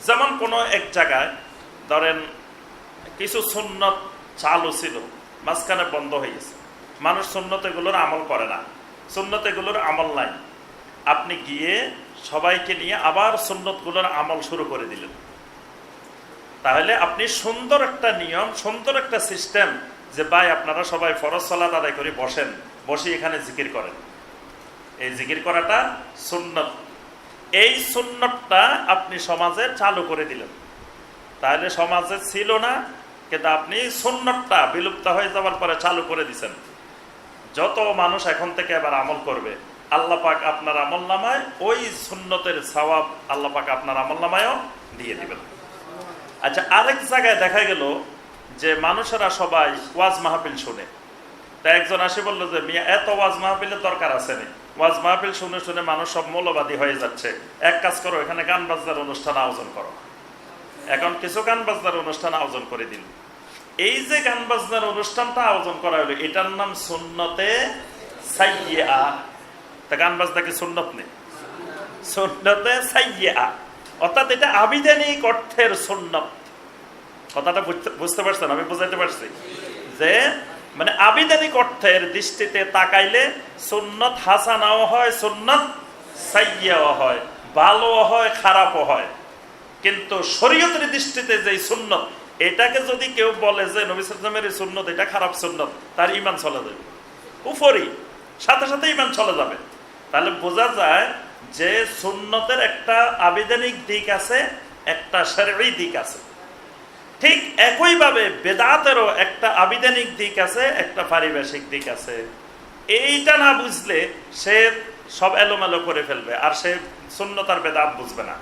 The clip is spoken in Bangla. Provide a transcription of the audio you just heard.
যেমন কোনো এক জায়গায় ধরেন কিছু সুন্নত চালু ছিল, মাঝখানে বন্ধ হয়ে গেছে, মানুষ সুন্নত এগুলোর আমল করে না, সুন্নত এগুলোর আমল নাই, আপনি গিয়ে সবাইকে নিয়ে আবার সুন্নতগুলোর আমল শুরু করে দিলেন, তাহলে আপনি সুন্দর একটা নিয়ম, সুন্দর একটা সিস্টেম যে ভাই আপনারা সবাই ফরজ সালাত আদায় করে বসেন, বসে এখানে জিকির করেন, এই জিকির করাটা সুন্নত, এই সুন্নতটা আপনি সমাজে চালু করে দিলেন। তাহলে সমাজে ছিল না, কিন্তু আপনি সুন্নতটা বিলুপ্ত হয়ে যাওয়ার পরে চালু করে দিচ্ছেন। যত মানুষ এখন থেকে এবার আমল করবে, আল্লাহ পাক আপনার আমল নামায় ওই সুন্নতের সওয়াব আল্লাহ পাক আপনার আমল নামায়ও দিয়ে দিবেন। আচ্ছা, আরেক জায়গায় দেখা গেল যে মানুষেরা সবাই ওয়াজ মাহফিল শুনে, তা একজন আসে বললো যে মিয়া এত ওয়াজ মাহফিলের দরকার আছে না, ওয়াজ মাহফিল শুনে শুনে মানুষ সব মৌলবাদী হয়ে যাচ্ছে, এক কাজ করো এখানে গান বাজনার অনুষ্ঠান আয়োজন করো। এখন কিছু গান বাজনার অনুষ্ঠান আয়োজন করে দিল। এই যে গান বাজনার অনুষ্ঠানটা আয়োজন করা হলো, এটার নাম সুন্নতে সাইয়্যিআ। তা গান বাজনা কি সুন্নত নেই? সুন্নতে সাইয়্যিআ, অর্থাৎ এটা আবিধানিক অর্থের সুন্নত। কথাটা বুঝতে পারছেন? আমি বুঝাইতে পারছি যে মানে আবিধানিক অর্থের দৃষ্টিতে তাকাইলে সুন্নত হাসানাও হয়, সুন্নত সাইয়্যিআও হয়, ভালোও হয়, খারাপও হয়। কিন্তু শরীয়তের দৃষ্টিতে যে সুন্নত, এটাকে যদি কেউ বলে যে নবী সাল্লাল্লাহু আলাইহি ওয়াসাল্লামের সুন্নত এটা খারাপ সুন্নত, তার ঈমান চলে যাবে, কুফরি, সাথে সাথে ঈমান চলে যাবে। তাহলে বোঝা যায় যে সুন্নতের একটা আবিধানিক দিক আছে, একটা শরঈ দিক আছে। ঠিক একইভাবে বেদাতেরও একটা আবিধানিক দিক আছে, একটা পারিভাষিক দিক আছে। এইটা না বুঝলে সে সব এলোমেলো করে ফেলবে, আর সে সুন্নত আর বেদাত বুঝবে না।